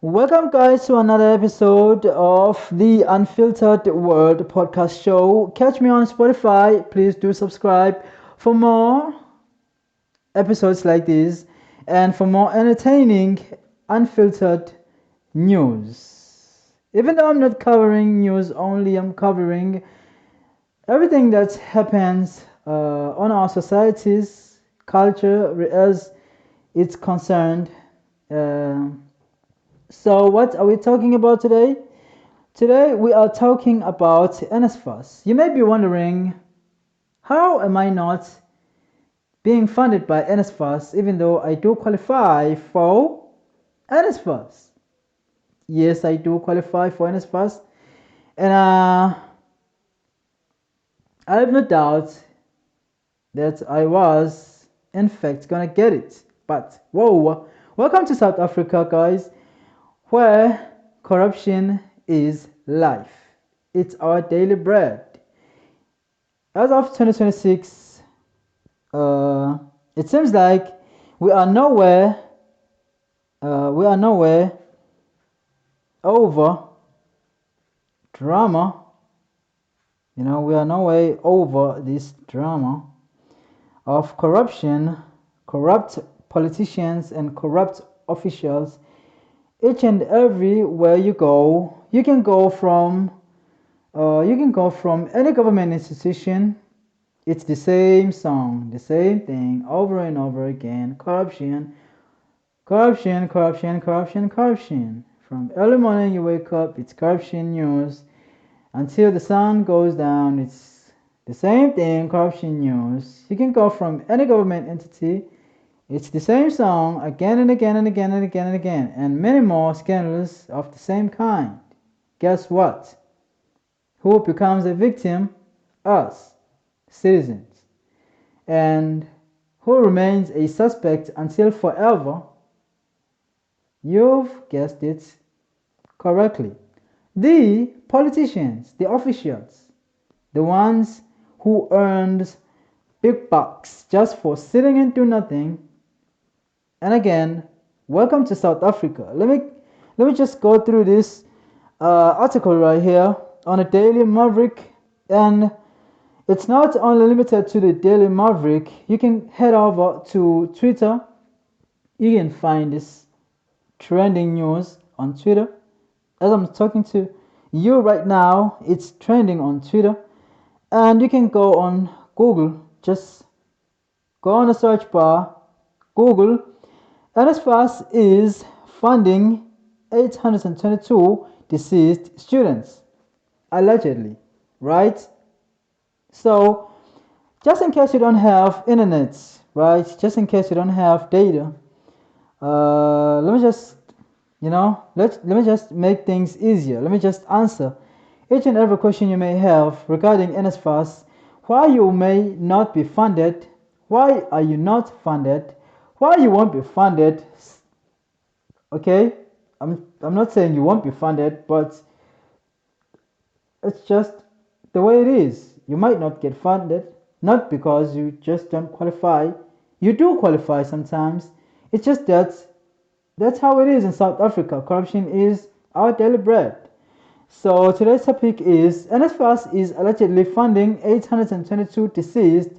Welcome, guys, to another episode of the Unfiltered World podcast show. Catch me on Spotify. Please do subscribe for more episodes like this and for more entertaining, unfiltered news. Even though I'm not covering news only, I'm covering everything that happens on our societies, culture, as it's concerned. Uh, so, what are we talking about today? Today, we are talking about NSFAS. You may be wondering, how am I not being funded by NSFAS even though I do qualify for NSFAS? Yes, I do qualify for NSFAS, and I have no doubt that I was, in fact, gonna get it. But whoa, welcome to South Africa, guys, where corruption is life. It's our daily bread. As of 2026, it seems like we are nowhere, over drama. We are no way over this drama of corruption, corrupt politicians, and corrupt officials. Each and everywhere you go, you can go from any government institution. It's the same song, the same thing over and over again. Corruption, corruption, corruption, corruption, corruption. From early morning you wake up, it's corruption news. Until the sun goes down, it's the same thing, corruption news. You can go from any government entity, it's the same song again and again and again and again and again, and many more scandals of the same kind. Guess what? Who becomes a victim? Us, citizens. And who remains a suspect until forever? You've guessed it correctly. The politicians, the officials, the ones who earned big bucks just for sitting and do nothing. And again, welcome to South Africa. Let me just go through this article right here on a Daily Maverick, and it's not only limited to the Daily Maverick. You can head over to Twitter. You can find this trending news on Twitter. As I'm talking to you right now, it's trending on Twitter. And you can go on Google, just go on the search bar, Google. NSFAS is funding 822 deceased students, allegedly, right? So, just in case you don't have internet, right? Just in case you don't have data, let me just let me just make things easier. Let me just answer each and every question you may have regarding NSFAS. Why you may not be funded? Why are you not funded? Why you won't be funded? Okay, I'm not saying you won't be funded, but it's just the way it is. You might not get funded, not because you just don't qualify. You do qualify sometimes. It's just that that's how it is in South Africa. Corruption is our daily bread. So today's topic is NSFAS is allegedly funding 822 deceased.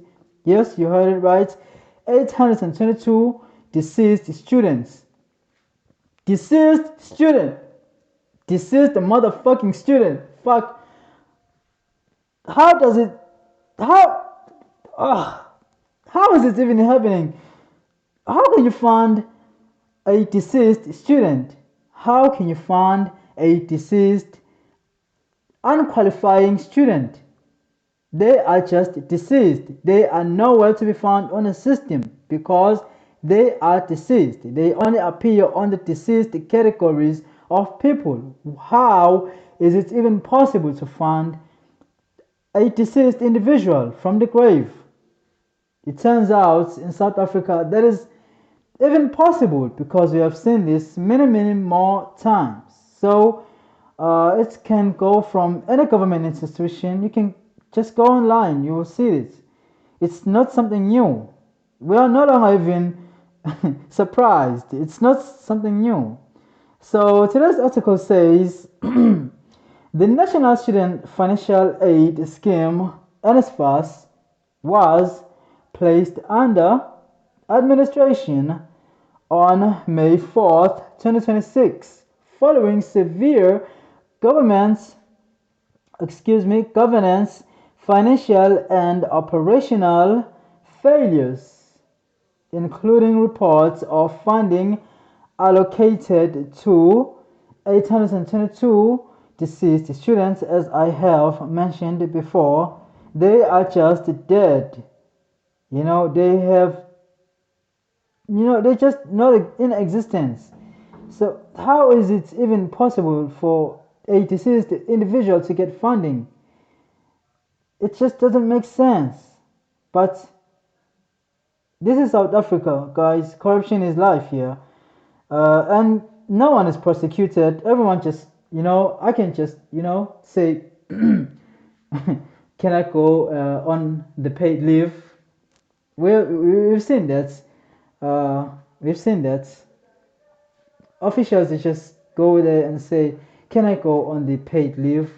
Yes, you heard it right. 822 deceased students. Deceased student. Deceased motherfucking student. Fuck. How does it? How? How is it even happening? How can you fund a deceased student? How can you fund a deceased unqualifying student? They are just deceased. They are nowhere to be found on the system because they are deceased. They only appear on the deceased categories of people. How is it even possible to fund a deceased individual from the grave? It turns out in South Africa that is even possible because we have seen this many more times. So it can go from any government institution. You can just go online, you will see it. It's not something new. We are no longer even surprised. It's not something new. So today's article says the National Student Financial Aid Scheme (NSFAS) was placed under administration on May 4th, 2026, following severe governance, governance, financial and operational failures, including reports of funding allocated to 822 deceased students. As I have mentioned before, they are just dead. They're just not in existence. So how is it even possible for a deceased individual to get funding? It just doesn't make sense. But this is South Africa, guys. Corruption is life here. And no one is prosecuted. Everyone just, I can just, say, can I go on the paid leave? We've seen that. We've seen that. Officials just go there and say, can I go on the paid leave?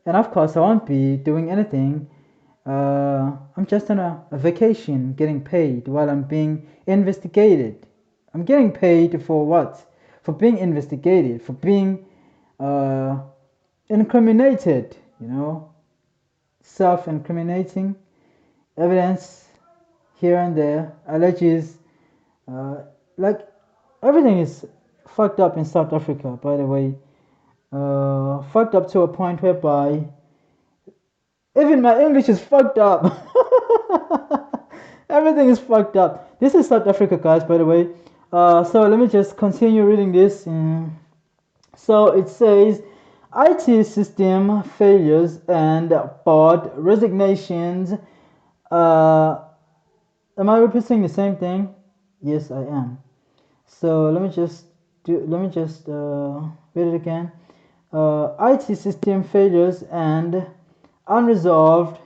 And of course, I won't be doing anything. I'm just on a vacation getting paid while I'm being investigated. I'm getting paid for what? For being investigated, for being incriminated, self-incriminating evidence here and there, alleges, like everything is fucked up in South Africa, by the way. Fucked up to a point whereby even my English is fucked up. Everything is fucked up. This is South Africa, guys, by the way. So let me just continue reading this. So it says IT system failures and board resignations. Am I repeating the same thing? Yes, I am. So let me just read it again. IT system failures and unresolved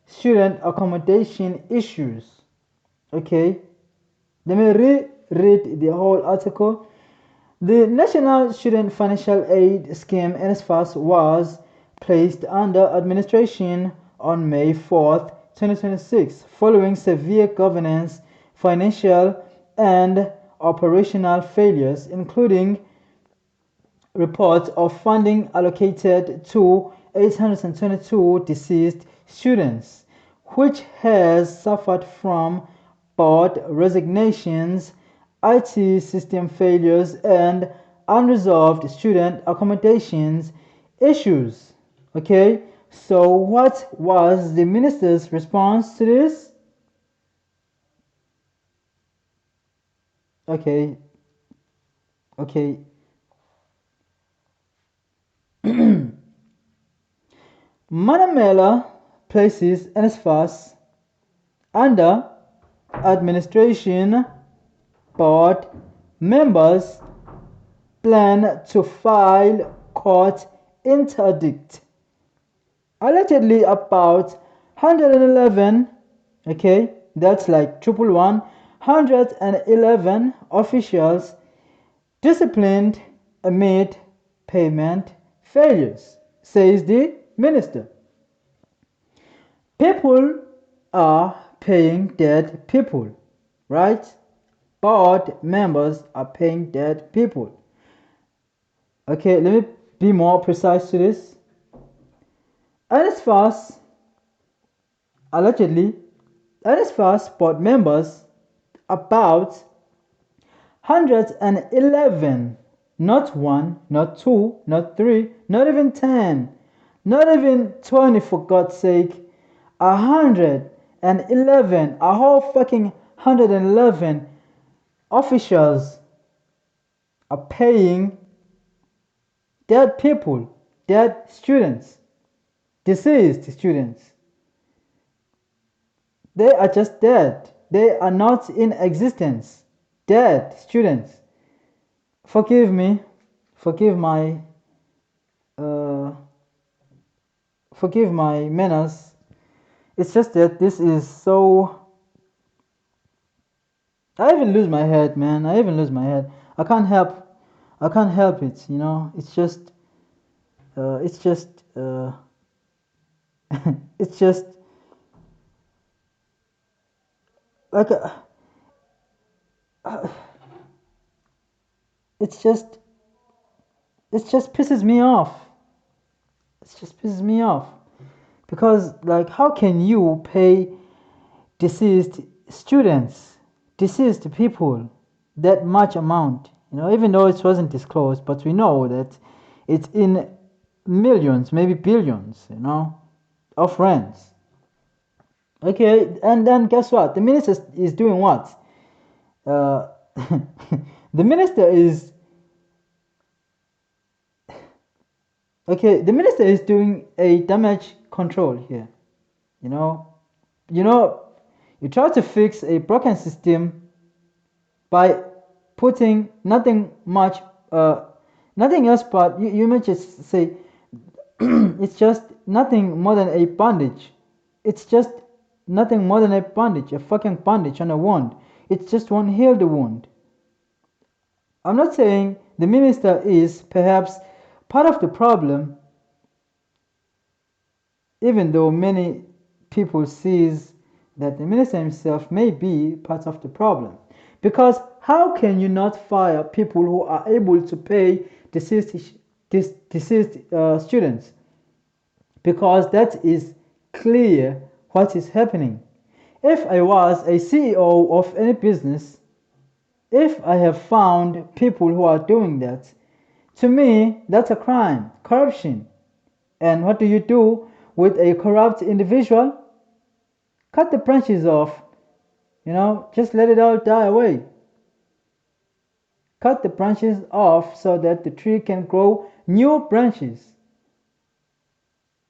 student accommodation issues. Okay, let me reread the whole article. The National Student Financial Aid Scheme (NSFAS) was placed under administration on May 4th, 2026, following severe governance, financial, and operational failures, including reports of funding allocated to 822 deceased students, which has suffered from board resignations, IT system failures, and unresolved student accommodations issues. Okay, so what was the minister's response to this? Okay. Manamela places NSFAS under administration. Board members plan to file court interdict. Allegedly about 111, okay, that's like 111 officials disciplined amid payment failures, says the minister. People are paying dead people, right? Board members are paying dead people. Okay, let me be more precise to this. NSFAS, allegedly, NSFAS board members, about 111, not 1, not 2, not 3, not even 10, not even 20, for God's sake, 111, a whole fucking 111 officials are paying dead people, dead students, deceased students. They are just dead. They are not in existence. Dead students. Forgive me. Forgive my manners. It's just that this is so. I even lose my head, man. I even lose my head. I can't help I can't help it, you know. It's just, it's just like, uh, it's just, it just pisses me off. It just pisses me off because, like, how can you pay deceased students, deceased people, that much amount? You know, even though it wasn't disclosed, but we know that it's in millions, maybe billions, you know, of rands. Okay, and then guess what? The minister is doing what? Uh, the minister is okay. The minister is doing a damage control here. You know, you know, you try to fix a broken system by putting nothing much, nothing else but you may just say it's just nothing more than a bandage. It's just nothing more than a bandage, a fucking bandage on a wound. It just won't heal the wound. I'm not saying the minister is perhaps part of the problem, even though many people sees that the minister himself may be part of the problem. Because how can you not fire people who are able to pay deceased students? Because that is clear what is happening. If I was a CEO of any business, if I have found people who are doing that, to me, that's a crime, corruption. And what do you do with a corrupt individual? Cut the branches off, you know, just let it all die away. Cut the branches off so that the tree can grow new branches.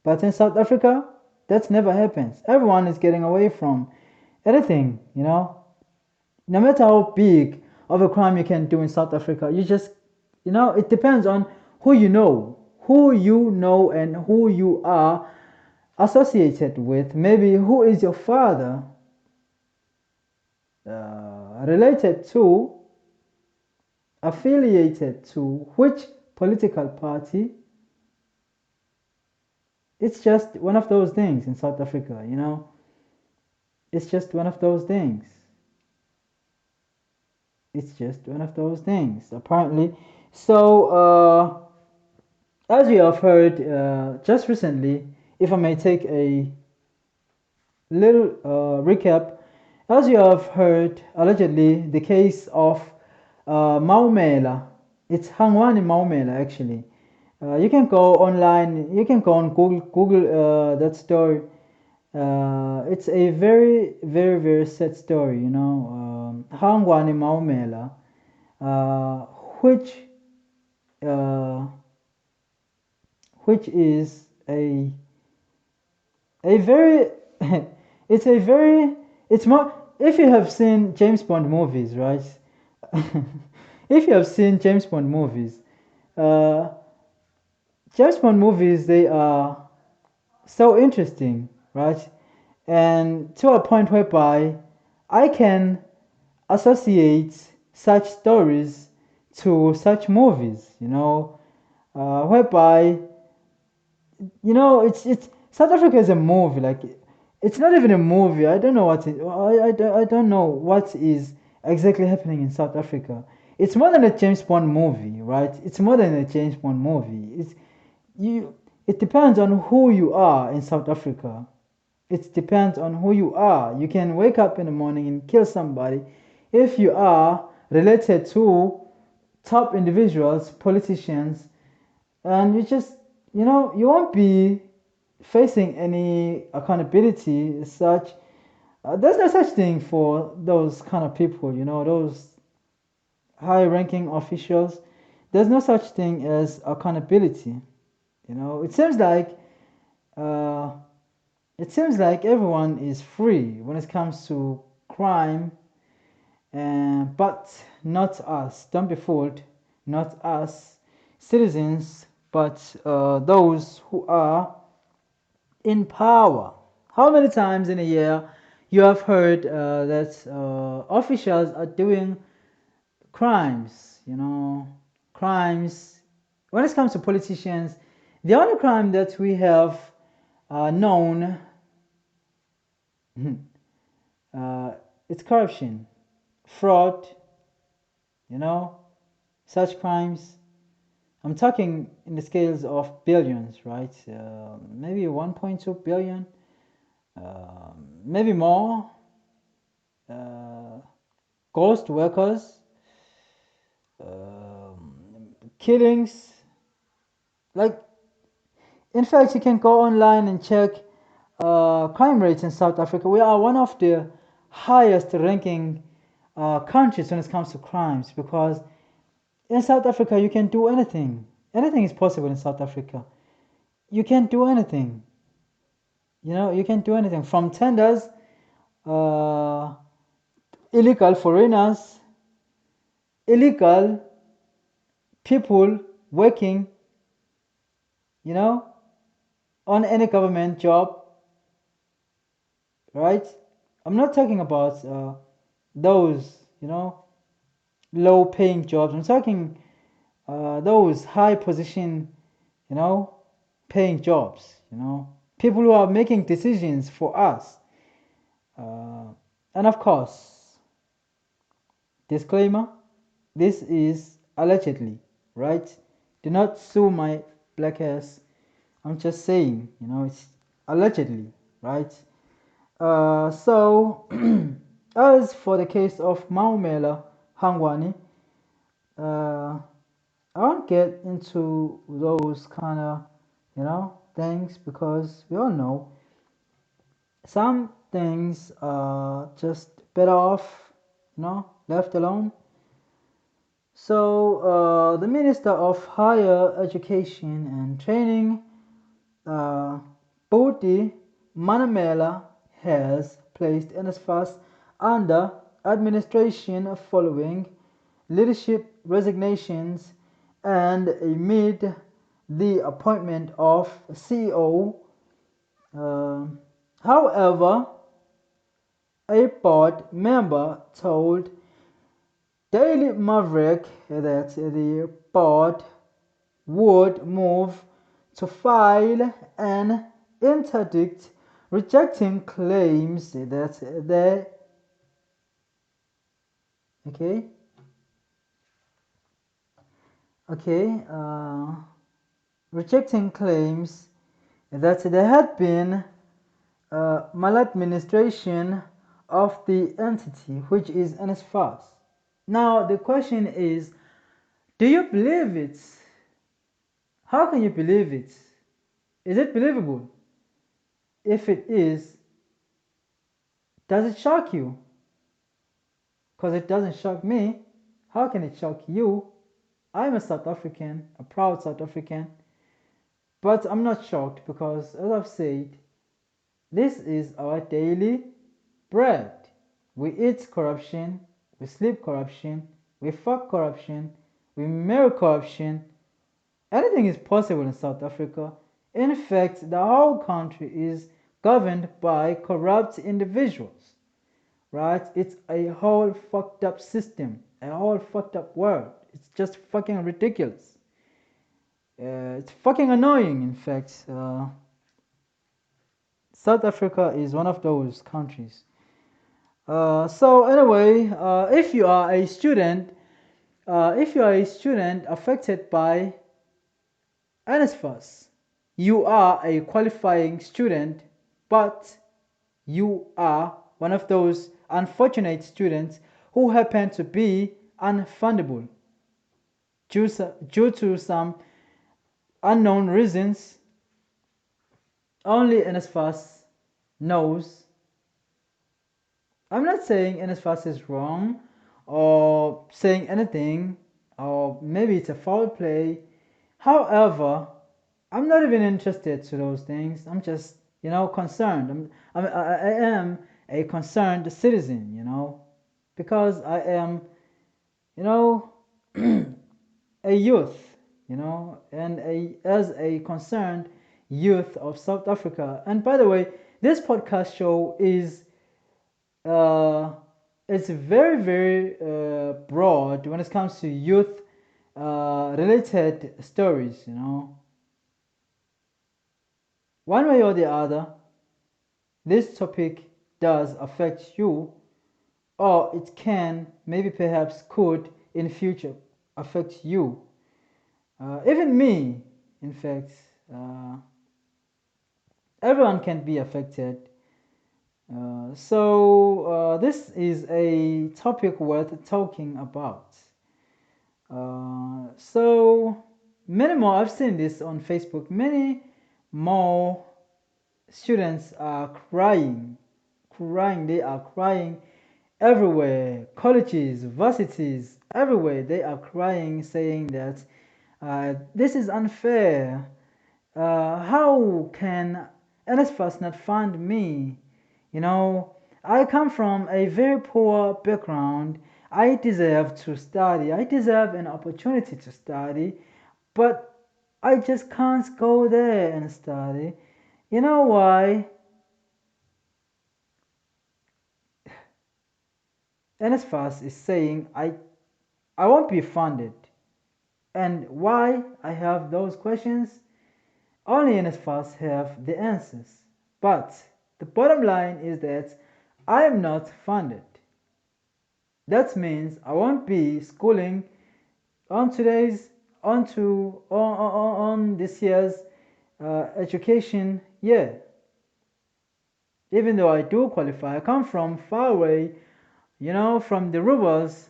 But in South Africa, that never happens. Everyone is getting away from anything, you know. No matter how big of a crime you can do in South Africa, you just, you know, it depends on who you know and who you are associated with. Maybe who is your father related to, affiliated to which political party. It's just one of those things in South Africa, you know. It's just one of those things. It's just one of those things, apparently. So, as you have heard just recently, if I may take a little recap, as you have heard, allegedly, the case of Maumela. It's Hlengani Mathebula, actually. You can go online, you can go on Google that story. It's a very, very, very sad story, you know. Hlengani Mathebula, uh, which uh, which is a very it's a very it's more if you have seen James Bond movies, right? If you have seen James Bond movies, uh, James Bond movies, they are so interesting, right? And to a point whereby I can associate such stories to such movies, you know, whereby you know it's South Africa is a movie, like it's not even a movie. I don't know what I don't know what is exactly happening in South Africa. It's more than a James Bond movie, right? It's more than a James Bond movie. You it depends on who you are in South Africa. It depends on who you are. You can wake up in the morning and kill somebody if you are related to top individuals, politicians, and you just, you know, you won't be facing any accountability as such. There's no such thing for those kind of people, you know, those high ranking officials. There's no such thing as accountability. You know, uh, it seems like everyone is free when it comes to crime, but not us. Don't be fooled. Not us citizens, but those who are in power. How many times in a year you have heard that officials are doing crimes, you know, crimes, when it comes to politicians, the only crime that we have known, it's corruption, fraud, such crimes. I'm talking in the scales of billions, right? Maybe 1.2 billion, maybe more. Ghost workers, killings. Like, in fact, you can go online and check crime rates in South Africa. We are one of the highest ranking countries when it comes to crimes, because in South Africa you can do anything. Anything is possible in South Africa. You can do anything. You can do anything from tenders, illegal foreigners, illegal people working, on any government job, right? I'm not talking about those, low paying jobs. I'm talking those high position, paying jobs, people who are making decisions for us. And of course, disclaimer, this is allegedly, right? Do not sue my black ass. I'm just saying, it's allegedly, right? So, as for the case of Maumela Hangwani, I won't get into those kind of, things, because we all know some things are just better off, left alone. So, the Minister of Higher Education and Training, Buti Manamela, has placed NSFAS under administration following leadership resignations and amid the appointment of CEO. However, a board member told Daily Maverick that the board would move to file an interdict rejecting claims that they rejecting claims that there had been maladministration of the entity, which is NSFAS. Now the question is, do you believe it? How can you believe it? Is it believable? If it is, does it shock you? Because it doesn't shock me. How can it shock you? I'm a South African, a proud South African, but I'm not shocked because, as I've said, this is our daily bread. We eat corruption, we sleep corruption, we fuck corruption, we marry corruption. Anything is possible in South Africa. In fact, the whole country is governed by corrupt individuals, right? It's a whole fucked up system, a whole fucked up world. It's just fucking ridiculous. It's fucking annoying, in fact. South Africa is one of those countries. So anyway, if you are a student affected by NSFAS, you are a qualifying student, but you are one of those unfortunate students who happen to be unfundable due to some unknown reasons. Only NSFAS knows. I'm not saying NSFAS is wrong or saying anything, or maybe it's a foul play. However, I'm not even interested to those things. I'm just, concerned. I am a concerned citizen, because I am, a youth, and as a concerned youth of South Africa. And by the way, this podcast show is it's very, very broad when it comes to youth related stories, One way or the other, this topic does affect you, or it can, maybe perhaps could in future affect you. Even me, in fact, everyone can be affected. So this is a topic worth talking about. So many more, I've seen this on Facebook, many more students are crying, they are crying everywhere, colleges, varsities, everywhere, they are crying, saying that this is unfair. How can NSFAS not fund me? I come from a very poor background. I deserve to study. I deserve an opportunity to study, but I just can't go there and study. You know why? NSFAS is saying I won't be funded. And why I have those questions? Only NSFAS have the answers. But the bottom line is that I am not funded. That means I won't be schooling on this year's education year. Even though I do qualify, I come from far away, from the rurals,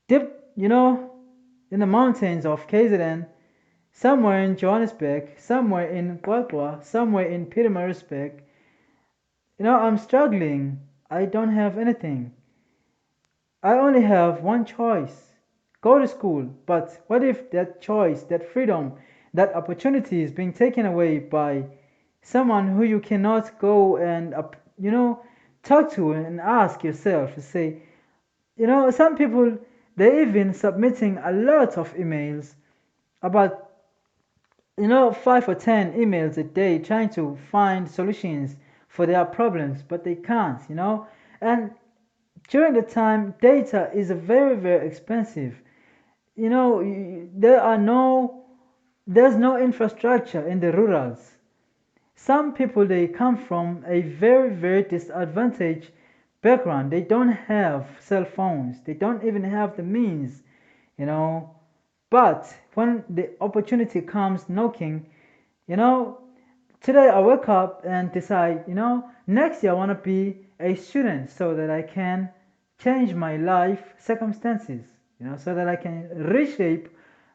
deep, in the mountains of KZN, somewhere in Johannesburg, somewhere in Kwakwa, somewhere in Pietermaritzburg. I'm struggling. I don't have anything. I only have one choice: go to school. But what if that choice, that freedom, that opportunity is being taken away by someone who you cannot go and, talk to and ask yourself to say, some people, they're even submitting a lot of emails, about 5 or 10 emails a day, trying to find solutions for their problems, but they can't. And during the time, data is very, very expensive. There's no infrastructure in the rurals. Some people, they come from a very, very disadvantaged background. They don't have cell phones. They don't even have the means, But when the opportunity comes knocking, today I wake up and decide, next year I want to be a student so that I can change my life circumstances, so that I can reshape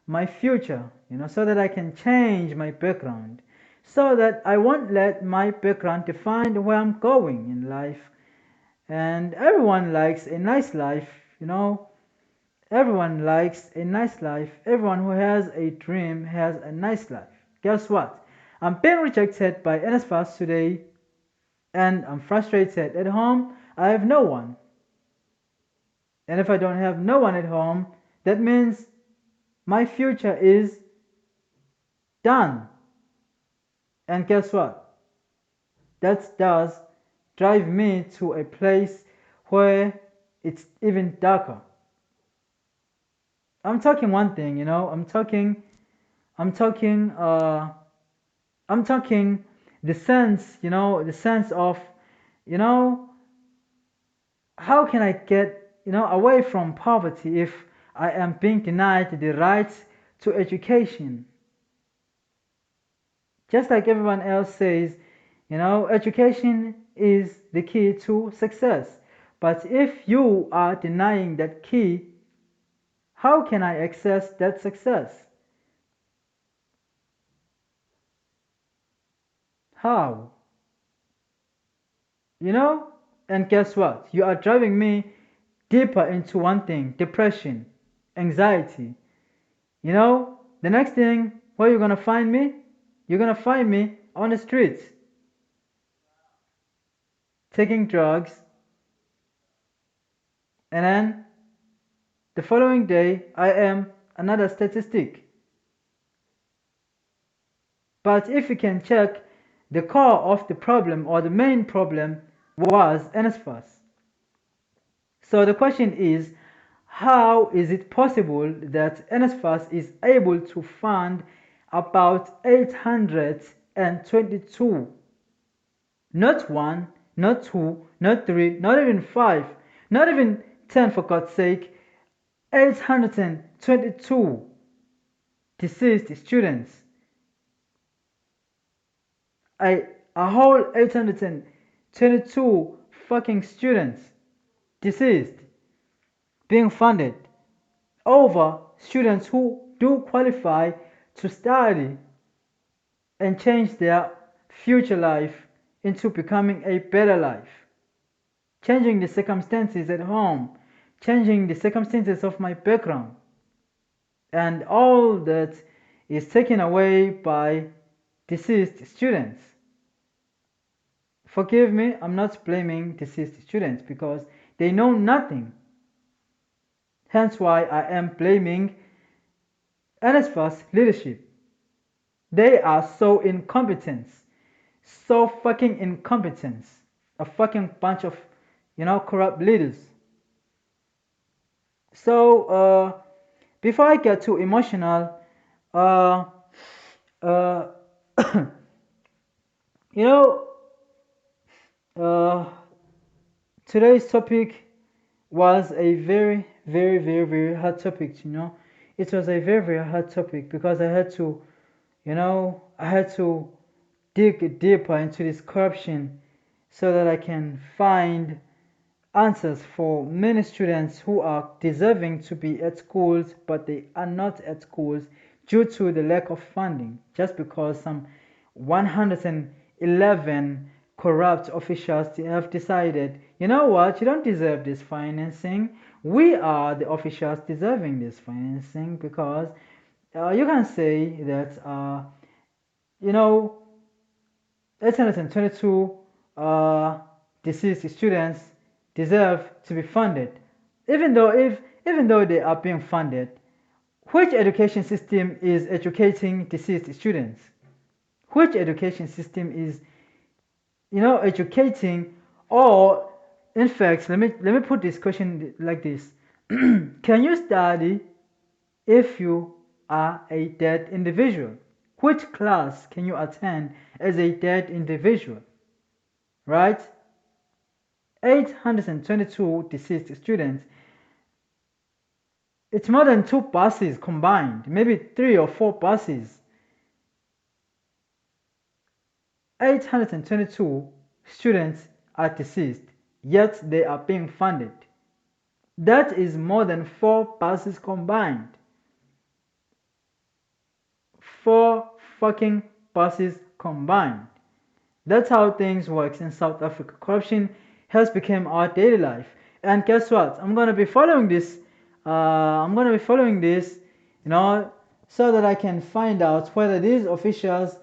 my future, so that I can change my background, so that I won't let my background define where I'm going in life. And everyone likes a nice life, Everyone likes a nice life. Everyone who has a dream has a nice life. Guess what? I'm being rejected by NSFAS today, and I'm frustrated. At home, I have no one. And if I don't have no one at home, that means my future is done. And guess what? That does drive me to a place where it's even darker. I'm talking one thing, I'm talking the sense of, how can I get, away from poverty if I am being denied the right to education? Just like everyone else says, education is the key to success. But if you are denying that key, how can I access that success? How? And guess what? You are driving me deeper into one thing: depression, anxiety. The next thing, where you're gonna find me? You're gonna find me on the streets, taking drugs, and then the following day, I am another statistic. But if you can check, the core of the problem, or the main problem, was NSFAS. So the question is, how is it possible that NSFAS is able to fund about 822, not one, not two, not three, not even five, not even 10 for God's sake, 822 deceased students, a, a whole 822 fucking students deceased being funded over students who do qualify to study and change their future life into becoming a better life, changing the circumstances at home, changing the circumstances of my background, and all that is taken away by deceased students. Forgive me, I'm not blaming deceased students because they know nothing. Hence why I am blaming NSFAS leadership. They are so incompetent, so fucking incompetent, a fucking bunch of, corrupt leaders. So, before I get too emotional, uh, uh, you know, uh, today's topic was a very, very, very, very hard topic. It was a very, very hard topic because I had to, I had to dig deeper into this corruption so that I can find answers for many students who are deserving to be at schools but they are not at schools due to the lack of funding, just because some 111 corrupt officials have decided, you know what, you don't deserve this financing. We are the officials deserving this financing because you can say that you know 822 deceased students deserve to be funded, even though they are being funded. Which education system is educating deceased students? Which education system is, educating, or in fact, let me put this question like this: Can you study if you are a dead individual? Which class can you attend as a dead individual? Right? 822 deceased students. It's more than two buses combined, maybe three or four buses. 822 students are deceased, yet they are being funded. That is more than four buses combined. Four fucking buses combined. That's how things works in South Africa. Corruption has become our daily life. And guess what? I'm gonna be following this. So that I can find out whether these officials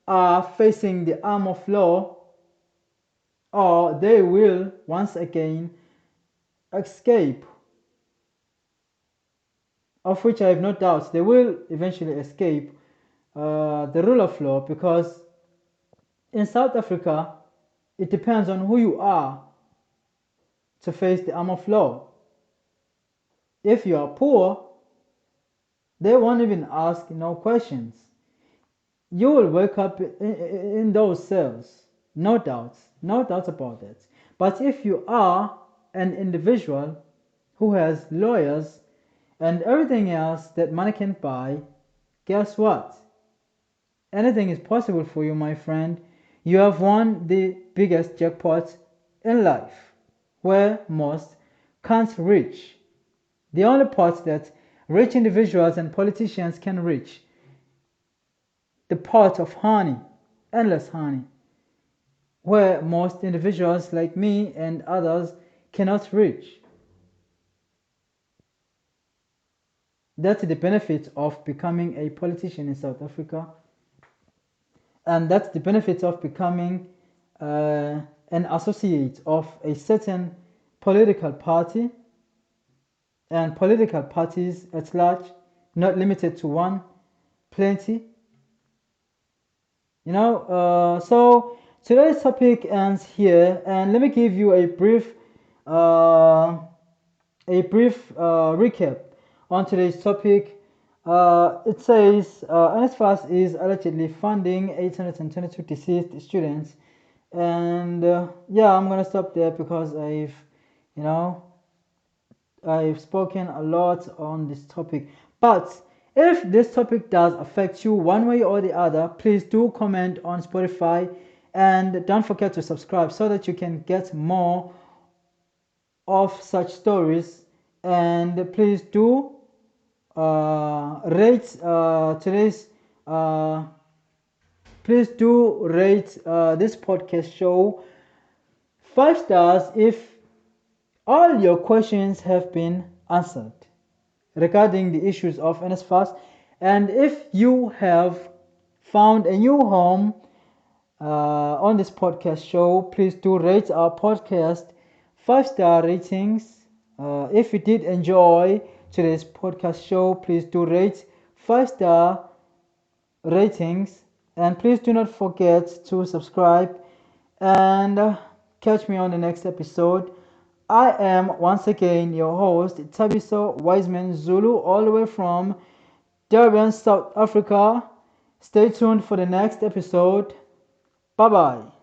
are facing the arm of law or they will once again escape. Of which I have no doubts they will eventually escape the rule of law, because in South Africa it depends on who you are to face the arm of law. If you are poor, they won't even ask no questions. You will wake up in those cells, no doubts, no doubts about that. But if you are an individual who has lawyers and everything else that money can buy, guess what? Anything is possible for you, my friend. You have won the biggest jackpot in life, where most can't reach. The only pot that rich individuals and politicians can reach, the pot of honey, endless honey, where most individuals like me and others cannot reach. That's the benefit of becoming a politician in South Africa, and that's the benefit of becoming an associate of a certain political party and political parties at large, not limited to one, plenty. So today's topic ends here, and let me give you a brief a brief recap on today's topic. It says NSFAS is allegedly funding 822 deceased students, and yeah, I'm gonna stop there because you know, I've spoken a lot on this topic. But if this topic does affect you one way or the other, please do comment on Spotify and don't forget to subscribe so that you can get more of such stories. And please do rate today's uh, please do rate this podcast show 5 stars if all your questions have been answered regarding the issues of NSFAS, and if you have found a new home on this podcast show, please do rate our podcast 5 star ratings. If you did enjoy today's podcast show, please do rate 5 star ratings, and please do not forget to subscribe and catch me on the next episode. I am once again your host, Tabiso Wiseman Zulu, all the way from Durban, South Africa. Stay tuned for the next episode. Bye bye.